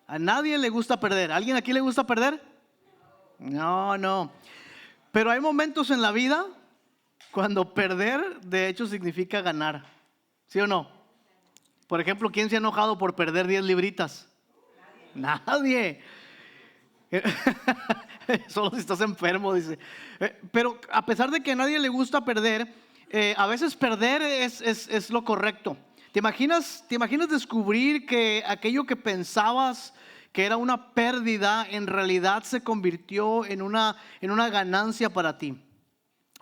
A nadie le gusta perder. ¿A alguien aquí le gusta perder? No. Pero hay momentos en la vida cuando perder de hecho significa ganar. ¿Sí o no? Por ejemplo, ¿quién se ha enojado por perder 10 libritas? Nadie. Solo si estás enfermo, dice. Pero a pesar de que a nadie le gusta perder, a veces perder es lo correcto. ¿Te imaginas descubrir que aquello que pensabas que era una pérdida, en realidad se convirtió en una ganancia para ti?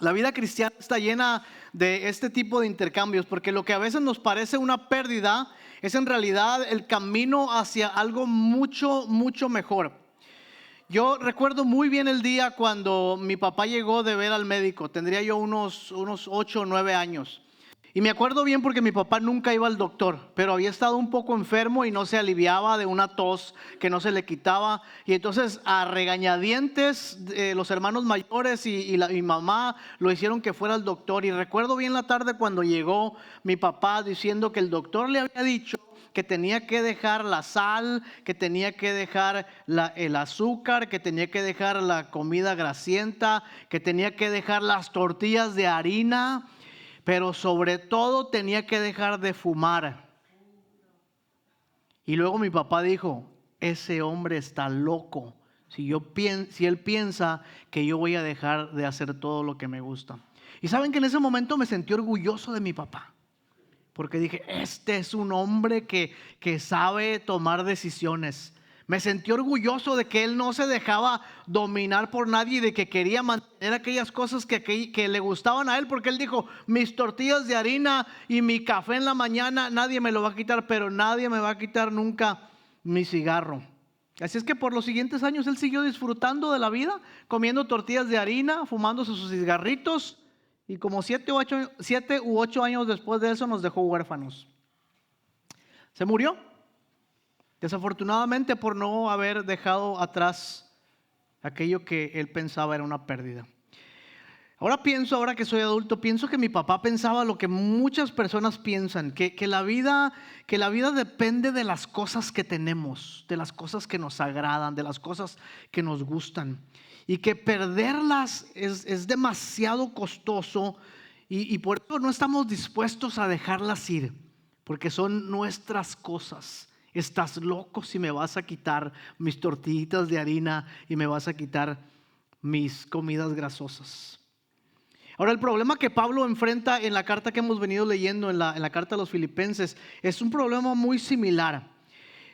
La vida cristiana está llena de este tipo de intercambios, porque lo que a veces nos parece una pérdida es en realidad el camino hacia algo mucho mejor. Yo recuerdo muy bien el día cuando mi papá llegó de ver al médico. Tendría yo unos 8 o 9 años. Y me acuerdo bien porque mi papá nunca iba al doctor, pero había estado un poco enfermo y no se aliviaba de una tos que no se le quitaba. Y entonces a regañadientes los hermanos mayores y mi mamá lo hicieron que fuera al doctor. Y recuerdo bien la tarde cuando llegó mi papá diciendo que el doctor le había dicho que tenía que dejar la sal, que tenía que dejar el azúcar, que tenía que dejar la comida grasienta, que tenía que dejar las tortillas de harina, pero sobre todo tenía que dejar de fumar. Y luego mi papá dijo: ese hombre está loco si él piensa que yo voy a dejar de hacer todo lo que me gusta. Y saben que en ese momento me sentí orgulloso de mi papá, porque dije: este es un hombre que sabe tomar decisiones. Me sentí orgulloso de que él no se dejaba dominar por nadie y de que quería mantener aquellas cosas que le gustaban a él, porque él dijo: mis tortillas de harina y mi café en la mañana nadie me lo va a quitar, pero nadie me va a quitar nunca mi cigarro. Así es que por los siguientes años él siguió disfrutando de la vida, comiendo tortillas de harina, fumándose sus cigarritos. Y como 7 u 8 años después de eso nos dejó huérfanos. Se murió, desafortunadamente, por no haber dejado atrás aquello que él pensaba era una pérdida. Ahora que soy adulto, pienso que mi papá pensaba lo que muchas personas piensan, que la vida depende de las cosas que tenemos, de las cosas que nos agradan, de las cosas que nos gustan. Y que perderlas es demasiado costoso y por eso no estamos dispuestos a dejarlas ir, porque son nuestras cosas. Estás loco si me vas a quitar mis tortillitas de harina y me vas a quitar mis comidas grasosas. Ahora, el problema que Pablo enfrenta en la carta que hemos venido leyendo, en la carta a los Filipenses, es un problema muy similar.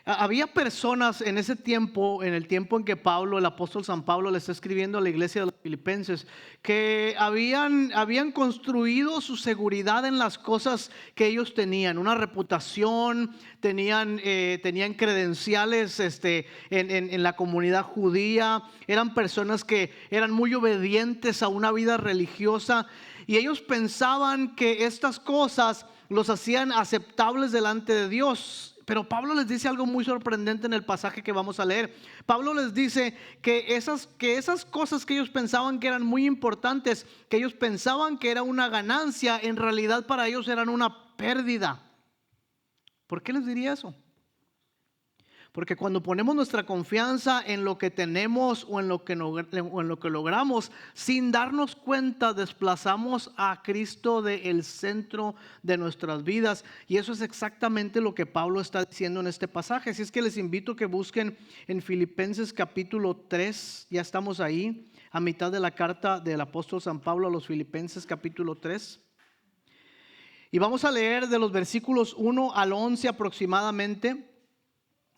Había personas en ese tiempo, en el tiempo en que Pablo, el apóstol San Pablo, le está escribiendo a la iglesia de los Filipenses, que habían construido su seguridad en las cosas que ellos tenían, una reputación, tenían credenciales en la comunidad judía, eran personas que eran muy obedientes a una vida religiosa y ellos pensaban que estas cosas los hacían aceptables delante de Dios. Pero Pablo les dice algo muy sorprendente en el pasaje que vamos a leer. Pablo les dice que esas cosas que ellos pensaban que eran muy importantes, que ellos pensaban que era una ganancia, en realidad para ellos eran una pérdida. ¿Por qué les diría eso? Porque cuando ponemos nuestra confianza en lo que tenemos o en lo que logramos, sin darnos cuenta, desplazamos a Cristo del centro de nuestras vidas. Y eso es exactamente lo que Pablo está diciendo en este pasaje. Así es que les invito a que busquen en Filipenses capítulo 3. Ya estamos ahí, a mitad de la carta del apóstol San Pablo a los Filipenses capítulo 3. Y vamos a leer de los versículos 1 al 11 aproximadamente.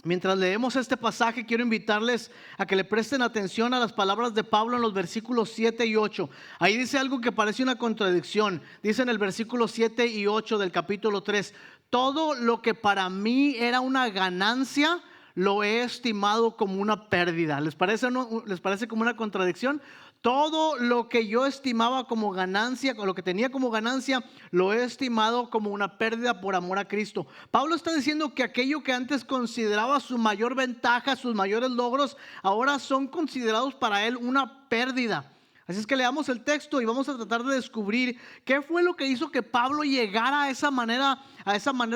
Mientras leemos este pasaje, quiero invitarles a que le presten atención a las palabras de Pablo en los versículos 7 y 8. Ahí dice algo que parece una contradicción. Dice en el versículo 7 y 8 del capítulo 3: todo lo que para mí era una ganancia, lo he estimado como una pérdida. ¿Les parece como una contradicción? Todo lo que yo estimaba como ganancia, lo que tenía como ganancia, lo he estimado como una pérdida por amor a Cristo. Pablo está diciendo que aquello que antes consideraba su mayor ventaja, sus mayores logros, ahora son considerados para él una pérdida. Así es que leamos el texto y vamos a tratar de descubrir qué fue lo que hizo que Pablo llegara a esa manera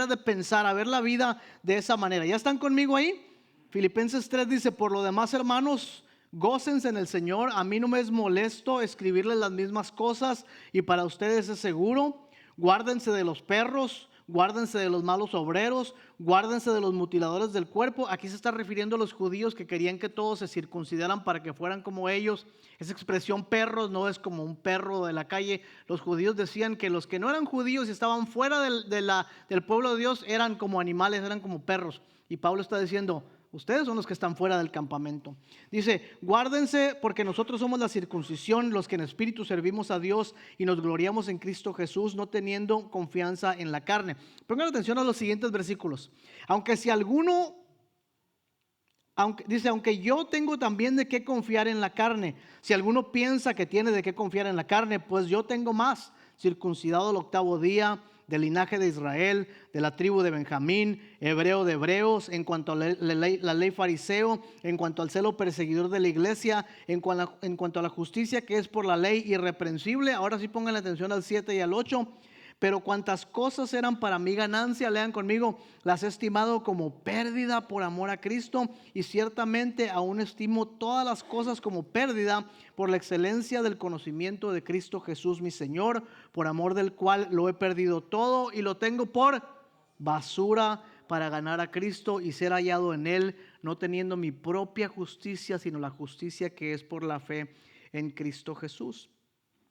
de pensar, a ver la vida de esa manera. ¿Ya están conmigo ahí? Filipenses 3 dice: por lo demás, hermanos, gócense en el Señor. A mí no me es molesto escribirles las mismas cosas, y para ustedes es seguro. Guárdense de los perros, guárdense de los malos obreros, guárdense de los mutiladores del cuerpo. Aquí se está refiriendo a los judíos que querían que todos se circuncidaran para que fueran como ellos. Esa expresión perros no es como un perro de la calle. Los judíos decían que los que no eran judíos y estaban fuera del pueblo de Dios eran como animales, eran como perros. Y Pablo está diciendo: ustedes son los que están fuera del campamento. Dice: guárdense, porque nosotros somos la circuncisión, los que en espíritu servimos a Dios y nos gloriamos en Cristo Jesús, no teniendo confianza en la carne. Pongan atención a los siguientes versículos. Aunque yo tengo también de qué confiar en la carne. Si alguno piensa que tiene de qué confiar en la carne, pues yo tengo más. Circuncidado al 8º día, del linaje de Israel, de la tribu de Benjamín, hebreo de hebreos, en cuanto a la ley fariseo, en cuanto al celo perseguidor de la iglesia, en cuanto a la justicia que es por la ley irreprensible. Ahora sí pongan atención al 7 y al 8. Pero cuantas cosas eran para mi ganancia, lean conmigo, las he estimado como pérdida por amor a Cristo, y ciertamente aún estimo todas las cosas como pérdida por la excelencia del conocimiento de Cristo Jesús mi Señor, por amor del cual lo he perdido todo y lo tengo por basura para ganar a Cristo y ser hallado en Él, no teniendo mi propia justicia, sino la justicia que es por la fe en Cristo Jesús.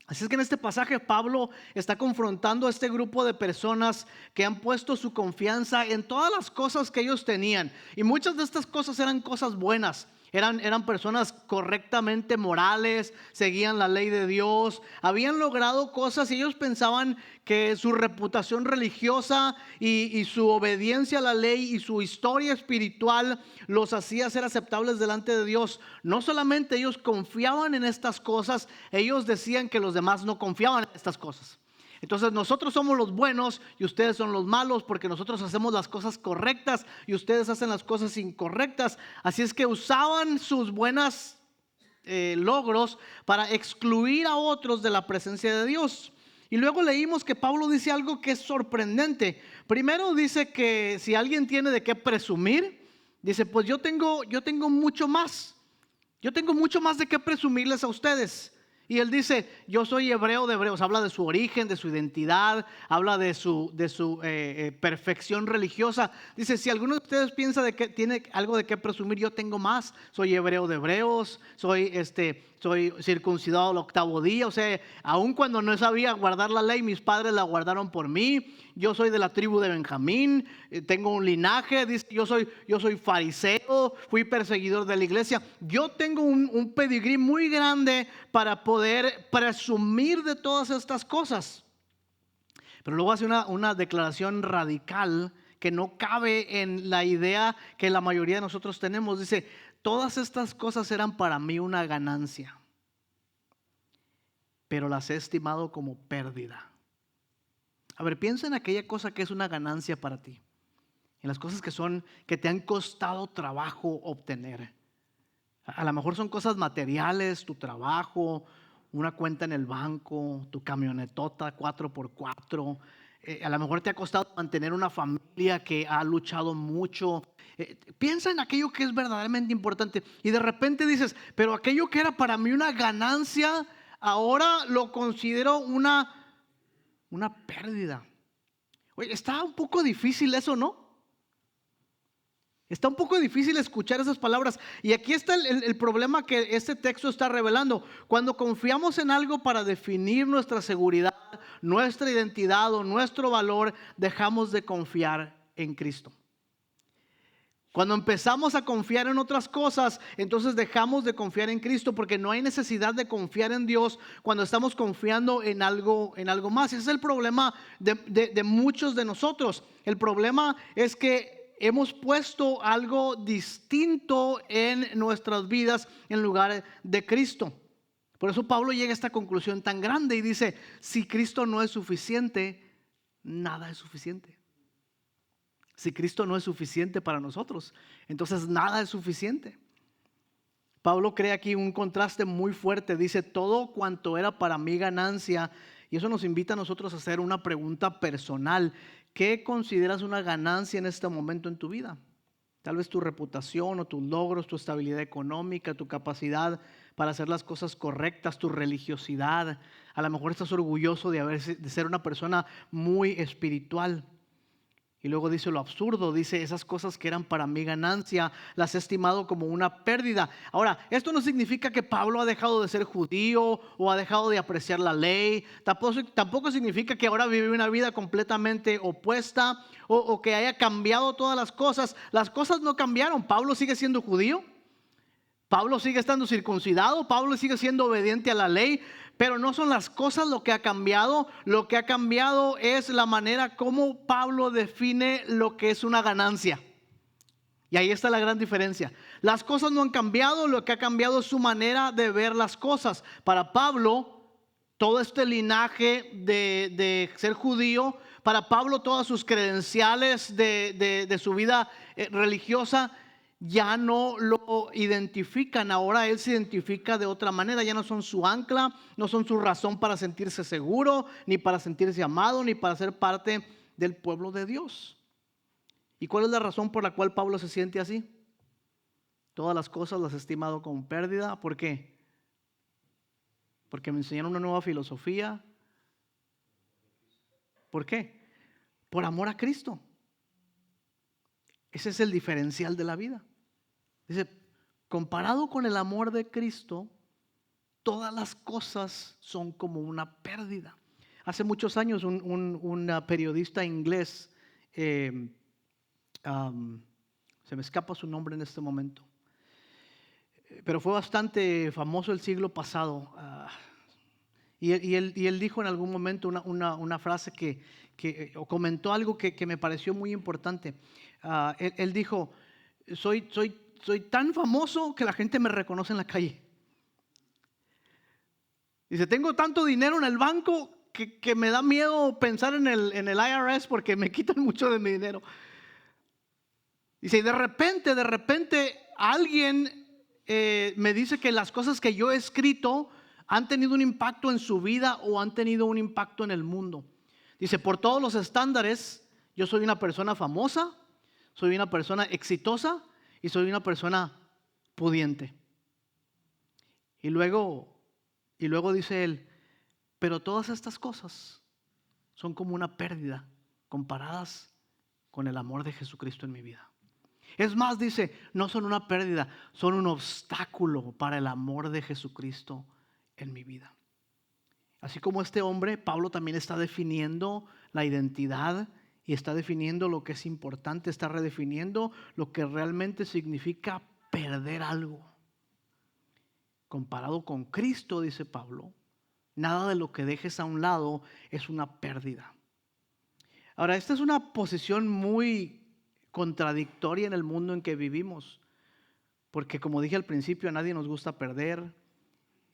Así es que en este pasaje Pablo está confrontando a este grupo de personas que han puesto su confianza en todas las cosas que ellos tenían. Y muchas de estas cosas eran cosas buenas. Eran personas correctamente morales, seguían la ley de Dios, habían logrado cosas y ellos pensaban que su reputación religiosa y su obediencia a la ley y su historia espiritual los hacía ser aceptables delante de Dios. No solamente ellos confiaban en estas cosas, ellos decían que los demás no confiaban en estas cosas. Entonces nosotros somos los buenos y ustedes son los malos, porque nosotros hacemos las cosas correctas y ustedes hacen las cosas incorrectas. Así es que usaban sus buenos logros para excluir a otros de la presencia de Dios. Y luego leímos que Pablo dice algo que es sorprendente. Primero dice que si alguien tiene de qué presumir, dice: pues yo tengo mucho más. Yo tengo mucho más de qué presumirles a ustedes. Y él dice: yo soy hebreo de hebreos. Habla de su origen, de su identidad, habla de su perfección religiosa. Dice: si alguno de ustedes piensa de que tiene algo de qué presumir, yo tengo más. Soy hebreo de hebreos, soy circuncidado al 8º día. O sea, aun cuando no sabía guardar la ley, mis padres la guardaron por mí. Yo soy de la tribu de Benjamín, tengo un linaje. Dice: yo soy fariseo, fui perseguidor de la iglesia. Yo tengo un pedigrí muy grande para poder presumir de todas estas cosas. Pero luego hace una declaración radical que no cabe en la idea que la mayoría de nosotros tenemos. Dice: todas estas cosas eran para mí una ganancia, pero las he estimado como pérdida. A ver, piensa en aquella cosa que es una ganancia para ti, en las cosas que te han costado trabajo obtener. A lo mejor son cosas materiales, tu trabajo, una cuenta en el banco, tu camionetota 4x4. A lo mejor te ha costado mantener una familia que ha luchado mucho. Piensa en aquello que es verdaderamente importante y de repente dices: pero aquello que era para mí una ganancia, ahora lo considero una pérdida. Oye, está un poco difícil eso, ¿no? Está un poco difícil escuchar esas palabras. Y aquí está el problema que este texto está revelando. Cuando confiamos en algo para definir nuestra seguridad, nuestra identidad o nuestro valor, dejamos de confiar en Cristo. Cuando empezamos a confiar en otras cosas, entonces dejamos de confiar en Cristo, porque no hay necesidad de confiar en Dios cuando estamos confiando en algo más. Ese es el problema de muchos de nosotros. El problema es que hemos puesto algo distinto en nuestras vidas en lugar de Cristo. Por eso Pablo llega a esta conclusión tan grande y dice: si Cristo no es suficiente, nada es suficiente. Si Cristo no es suficiente para nosotros, entonces nada es suficiente. Pablo crea aquí un contraste muy fuerte. Dice: todo cuanto era para mí ganancia. Y eso nos invita a nosotros a hacer una pregunta personal. ¿Qué consideras una ganancia en este momento en tu vida? Tal vez tu reputación o tus logros, tu estabilidad económica, tu capacidad para hacer las cosas correctas, tu religiosidad. A lo mejor estás orgulloso de ser una persona muy espiritual. Y luego dice lo absurdo, dice esas cosas que eran para mi ganancia, las he estimado como una pérdida. Ahora, esto no significa que Pablo ha dejado de ser judío o ha dejado de apreciar la ley. Tampoco significa que ahora vive una vida completamente opuesta o que haya cambiado todas las cosas. Las cosas no cambiaron. Pablo sigue siendo judío. Pablo sigue estando circuncidado, Pablo sigue siendo obediente a la ley, pero no son las cosas lo que ha cambiado. Lo que ha cambiado es la manera como Pablo define lo que es una ganancia. Y ahí está la gran diferencia. Las cosas no han cambiado, lo que ha cambiado es su manera de ver las cosas. Para Pablo, todo este linaje de ser judío, para Pablo todas sus credenciales de su vida religiosa, ya no lo identifican. Ahora él se identifica de otra manera. Ya no son su ancla, no son su razón para sentirse seguro, ni para sentirse amado, ni para ser parte del pueblo de Dios. ¿Y cuál es la razón por la cual Pablo se siente así? Todas las cosas las he estimado como pérdida. ¿Por qué? Porque me enseñaron una nueva filosofía. ¿Por qué? Por amor a Cristo. Ese es el diferencial de la vida. Dice, comparado con el amor de Cristo, todas las cosas son como una pérdida. Hace muchos años un periodista inglés, se me escapa su nombre en este momento, pero fue bastante famoso el siglo pasado. Y él dijo en algún momento una frase o comentó algo que me pareció muy importante. Él dijo, soy tan famoso que la gente me reconoce en la calle. Dice, tengo tanto dinero en el banco que me da miedo pensar en el IRS porque me quitan mucho de mi dinero. Dice, y de repente alguien me dice que las cosas que yo he escrito han tenido un impacto en su vida o han tenido un impacto en el mundo. Dice, por todos los estándares, yo soy una persona famosa, soy una persona exitosa y soy una persona pudiente. Y luego dice él, pero todas estas cosas son como una pérdida comparadas con el amor de Jesucristo en mi vida. Es más, dice, no son una pérdida, son un obstáculo para el amor de Jesucristo en mi vida. Así como este hombre, Pablo también está definiendo la identidad y está definiendo lo que es importante, está redefiniendo lo que realmente significa perder algo. Comparado con Cristo, dice Pablo, nada de lo que dejes a un lado es una pérdida. Ahora, esta es una posición muy contradictoria en el mundo en que vivimos, porque como dije al principio, a nadie nos gusta perder.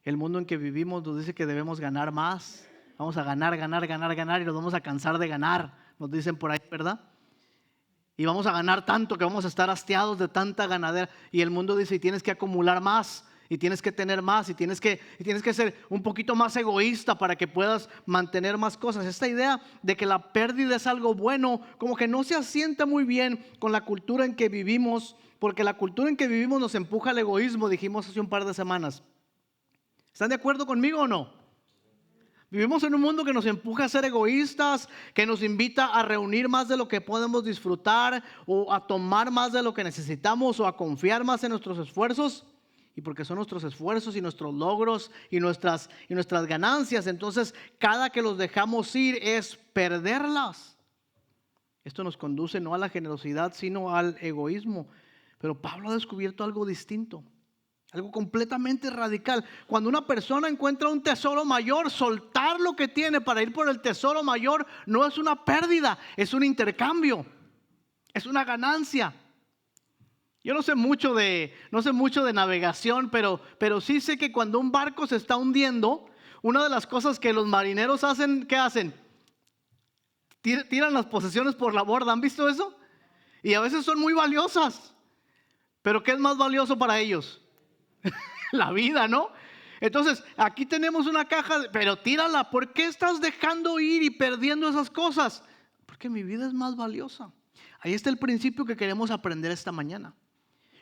El mundo en que vivimos nos dice que debemos ganar más. Vamos a ganar y nos vamos a cansar de ganar, nos dicen por ahí, ¿verdad? Y vamos a ganar tanto que vamos a estar hastiados de tanta ganadera. Y el mundo dice, y tienes que acumular más, y tienes que tener más, y tienes que ser un poquito más egoísta para que puedas mantener más cosas. Esta idea de que la pérdida es algo bueno, como que no se asienta muy bien con la cultura en que vivimos, porque la cultura en que vivimos nos empuja al egoísmo, dijimos hace un par de semanas. ¿Están de acuerdo conmigo o no? Vivimos en un mundo que nos empuja a ser egoístas, que nos invita a reunir más de lo que podemos disfrutar, o a tomar más de lo que necesitamos, o a confiar más en nuestros esfuerzos. Y porque son nuestros esfuerzos y nuestros logros y nuestras ganancias, entonces cada que los dejamos ir es perderlas. Esto nos conduce no a la generosidad, sino al egoísmo. Pero Pablo ha descubierto algo distinto. Algo completamente radical. Cuando una persona encuentra un tesoro mayor, soltar lo que tiene para ir por el tesoro mayor no es una pérdida, es un intercambio, es una ganancia. Yo no sé mucho de navegación, pero sí sé que cuando un barco se está hundiendo, una de las cosas que los marineros hacen, ¿qué hacen? Tiran las posesiones por la borda. ¿Han visto eso? Y a veces son muy valiosas. Pero ¿qué es más valioso para ellos? La vida, ¿no? Entonces, aquí tenemos una caja, pero tírala. ¿Por qué estás dejando ir y perdiendo esas cosas? Porque mi vida es más valiosa. Ahí está el principio que queremos aprender esta mañana.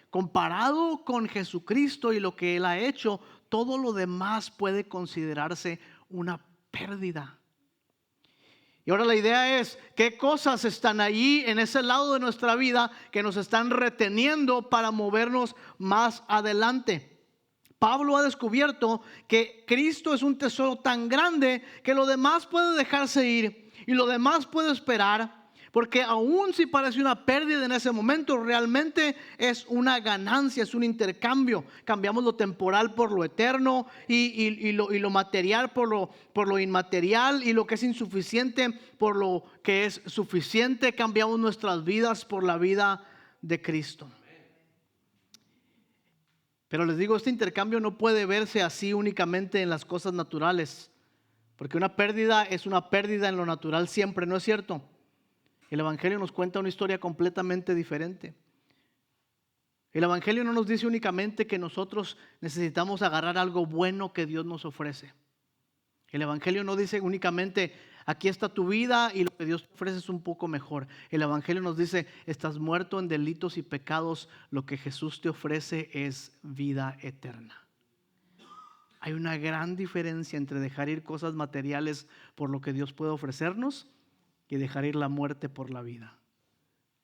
Comparado con Jesucristo y lo que Él ha hecho, todo lo demás puede considerarse una pérdida. Y ahora la idea es, ¿qué cosas están allí en ese lado de nuestra vida que nos están reteniendo para movernos más adelante? Pablo ha descubierto que Cristo es un tesoro tan grande que lo demás puede dejarse ir y lo demás puede esperar, porque aun si parece una pérdida en ese momento, realmente es una ganancia, es un intercambio. Cambiamos lo temporal por lo eterno y lo material por lo inmaterial, y lo que es insuficiente por lo que es suficiente. Cambiamos nuestras vidas por la vida de Cristo. Pero les digo, este intercambio no puede verse así únicamente en las cosas naturales, porque una pérdida es una pérdida en lo natural siempre, ¿no es cierto? El Evangelio nos cuenta una historia completamente diferente. El Evangelio no nos dice únicamente que nosotros necesitamos agarrar algo bueno que Dios nos ofrece. El Evangelio no dice únicamente, aquí está tu vida y lo que Dios te ofrece es un poco mejor. El Evangelio nos dice, estás muerto en delitos y pecados, lo que Jesús te ofrece es vida eterna. Hay una gran diferencia entre dejar ir cosas materiales por lo que Dios puede ofrecernos y dejar ir la muerte por la vida,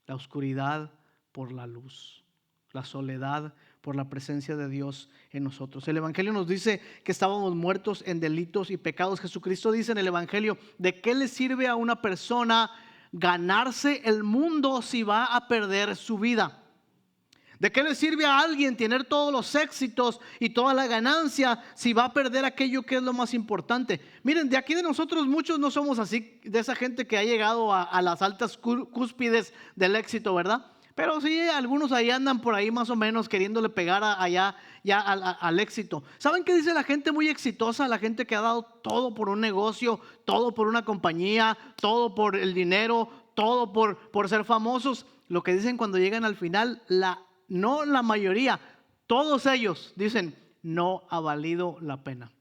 la oscuridad por la luz, la soledad por la presencia de Dios en nosotros. El Evangelio nos dice que estábamos muertos en delitos y pecados. Jesucristo dice en el Evangelio, ¿de qué le sirve a una persona ganarse el mundo si va a perder su vida? ¿De qué le sirve a alguien tener todos los éxitos y toda la ganancia si va a perder aquello que es lo más importante? Miren, de aquí de nosotros muchos no somos así, de esa gente que ha llegado a las altas cúspides del éxito, ¿verdad? Pero sí, algunos ahí andan por ahí más o menos queriéndole pegar allá ya al éxito. ¿Saben qué dice la gente muy exitosa? La gente que ha dado todo por un negocio, todo por una compañía, todo por el dinero, todo por ser famosos. Lo que dicen cuando llegan al final, no la mayoría, todos ellos dicen, no ha valido la pena.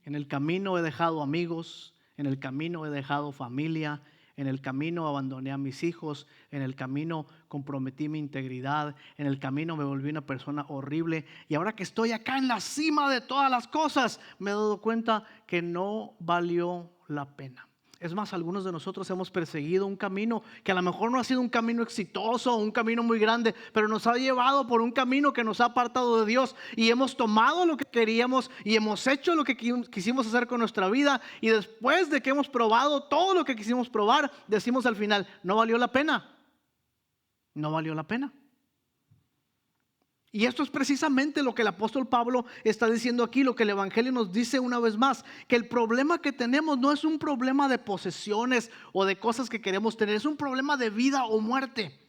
En el camino he dejado amigos, en el camino he dejado familia, en el camino abandoné a mis hijos, en el camino comprometí mi integridad, en el camino me volví una persona horrible, y ahora que estoy acá en la cima de todas las cosas, me he dado cuenta que no valió la pena. Es más, algunos de nosotros hemos perseguido un camino que a lo mejor no ha sido un camino exitoso, un camino muy grande, pero nos ha llevado por un camino que nos ha apartado de Dios, y hemos tomado lo que queríamos y hemos hecho lo que quisimos hacer con nuestra vida, y después de que hemos probado todo lo que quisimos probar, decimos al final, no valió la pena. No valió la pena. Y esto es precisamente lo que el apóstol Pablo está diciendo aquí, lo que el Evangelio nos dice una vez más, que el problema que tenemos no es un problema de posesiones o de cosas que queremos tener, es un problema de vida o muerte.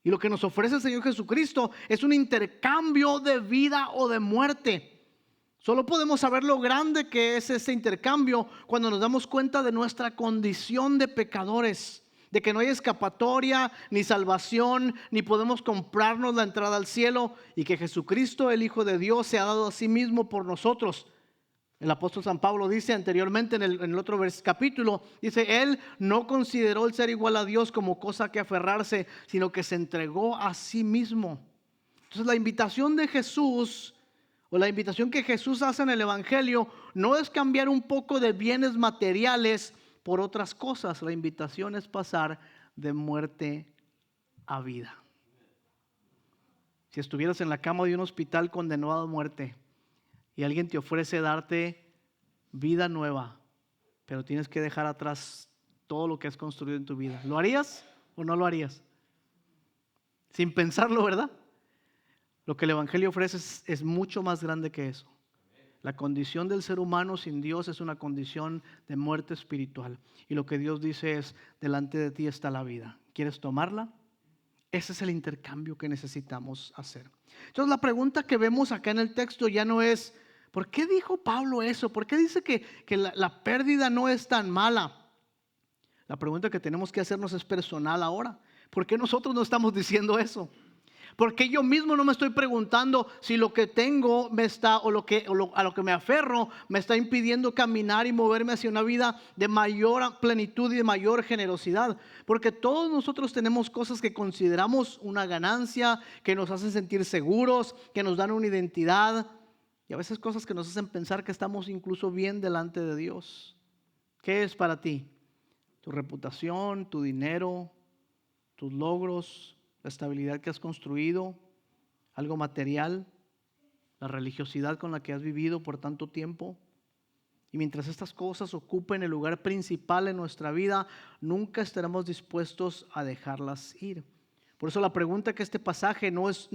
Y lo que nos ofrece el Señor Jesucristo es un intercambio de vida o de muerte. Solo podemos saber lo grande que es ese intercambio cuando nos damos cuenta de nuestra condición de pecadores, de que no hay escapatoria, ni salvación, ni podemos comprarnos la entrada al cielo, y que Jesucristo, el Hijo de Dios, se ha dado a sí mismo por nosotros. El apóstol San Pablo dice anteriormente en el otro capítulo, dice, Él no consideró el ser igual a Dios como cosa que aferrarse, sino que se entregó a sí mismo. Entonces la invitación de Jesús, o la invitación que Jesús hace en el Evangelio, no es cambiar un poco de bienes materiales por otras cosas. La invitación es pasar de muerte a vida. Si estuvieras en la cama de un hospital condenado a muerte y alguien te ofrece darte vida nueva, pero tienes que dejar atrás todo lo que has construido en tu vida, ¿lo harías o no lo harías? Sin pensarlo, ¿verdad? Lo que el Evangelio ofrece es mucho más grande que eso. La condición del ser humano sin Dios es una condición de muerte espiritual. Y lo que Dios dice es, delante de ti está la vida. ¿Quieres tomarla? Ese es el intercambio que necesitamos hacer. Entonces la pregunta que vemos acá en el texto ya no es, ¿por qué dijo Pablo eso? ¿Por qué dice que la pérdida no es tan mala? La pregunta que tenemos que hacernos es personal ahora. ¿Por qué nosotros no estamos diciendo eso? Porque yo mismo no me estoy preguntando si lo que tengo me está, a lo que me aferro me está impidiendo caminar y moverme hacia una vida de mayor plenitud y de mayor generosidad. Porque todos nosotros tenemos cosas que consideramos una ganancia, que nos hacen sentir seguros, que nos dan una identidad. Y a veces cosas que nos hacen pensar que estamos incluso bien delante de Dios. ¿Qué es para ti? Tu reputación, tu dinero, tus logros, la estabilidad que has construido, algo material, la religiosidad con la que has vivido por tanto tiempo. Y mientras estas cosas ocupen el lugar principal en nuestra vida, nunca estaremos dispuestos a dejarlas ir. Por eso la pregunta que este pasaje nos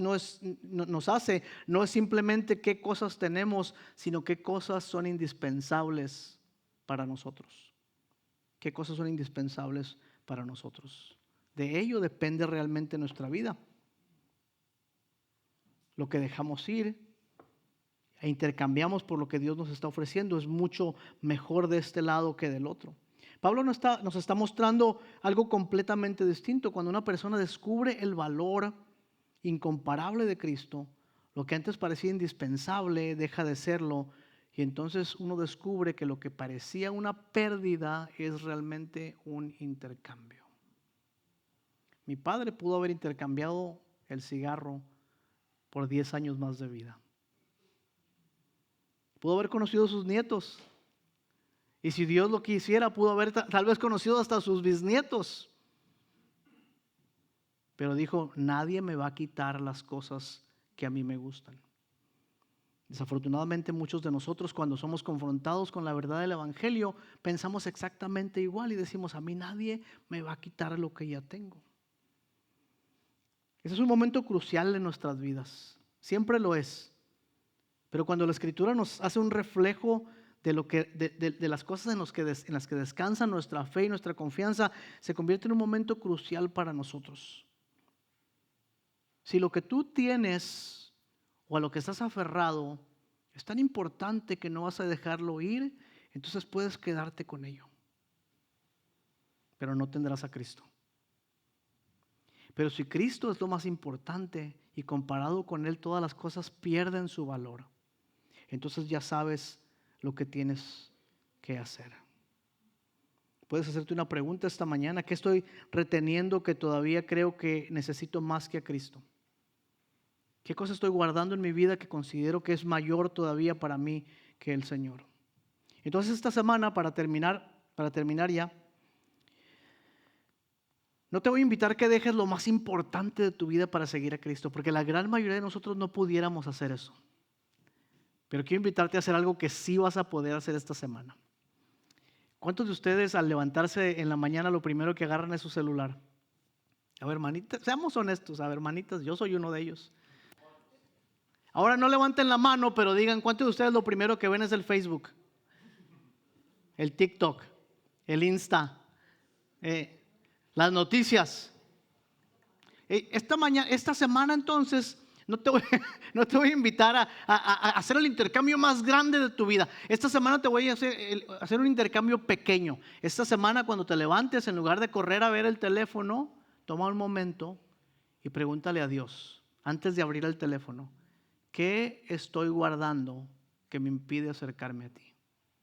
hace no es simplemente qué cosas tenemos, sino qué cosas son indispensables para nosotros. ¿Qué cosas son indispensables para nosotros? De ello depende realmente nuestra vida. Lo que dejamos ir e intercambiamos por lo que Dios nos está ofreciendo es mucho mejor de este lado que del otro. Pablo nos está mostrando algo completamente distinto. Cuando una persona descubre el valor incomparable de Cristo, lo que antes parecía indispensable deja de serlo, y entonces uno descubre que lo que parecía una pérdida es realmente un intercambio. Mi padre pudo haber intercambiado el cigarro por 10 años más de vida. Pudo haber conocido a sus nietos. Y si Dios lo quisiera, pudo haber tal vez conocido hasta a sus bisnietos. Pero dijo, nadie me va a quitar las cosas que a mí me gustan. Desafortunadamente muchos de nosotros, cuando somos confrontados con la verdad del Evangelio, pensamos exactamente igual y decimos, a mí nadie me va a quitar lo que ya tengo. Ese es un momento crucial en nuestras vidas. Siempre lo es. Pero cuando la Escritura nos hace un reflejo de las cosas en las que descansa nuestra fe y nuestra confianza, se convierte en un momento crucial para nosotros. Si lo que tú tienes o a lo que estás aferrado es tan importante que no vas a dejarlo ir, entonces puedes quedarte con ello. Pero no tendrás a Cristo. Pero si Cristo es lo más importante y comparado con Él todas las cosas pierden su valor, entonces ya sabes lo que tienes que hacer. Puedes hacerte una pregunta esta mañana: ¿qué estoy reteniendo que todavía creo que necesito más que a Cristo? ¿Qué cosa estoy guardando en mi vida que considero que es mayor todavía para mí que el Señor? Entonces esta semana, para terminar ya, no te voy a invitar que dejes lo más importante de tu vida para seguir a Cristo, porque la gran mayoría de nosotros no pudiéramos hacer eso. Pero quiero invitarte a hacer algo que sí vas a poder hacer esta semana. ¿Cuántos de ustedes al levantarse en la mañana lo primero que agarran es su celular? A ver, hermanitas, seamos honestos, a ver, hermanitas, yo soy uno de ellos. Ahora no levanten la mano, pero digan, ¿cuántos de ustedes lo primero que ven es el Facebook? El TikTok, el Insta, las noticias. Esta semana entonces, no te voy a invitar a hacer el intercambio más grande de tu vida. Esta semana te voy a hacer un intercambio pequeño. Esta semana cuando te levantes, en lugar de correr a ver el teléfono, toma un momento y pregúntale a Dios, antes de abrir el teléfono, ¿qué estoy guardando que me impide acercarme a ti?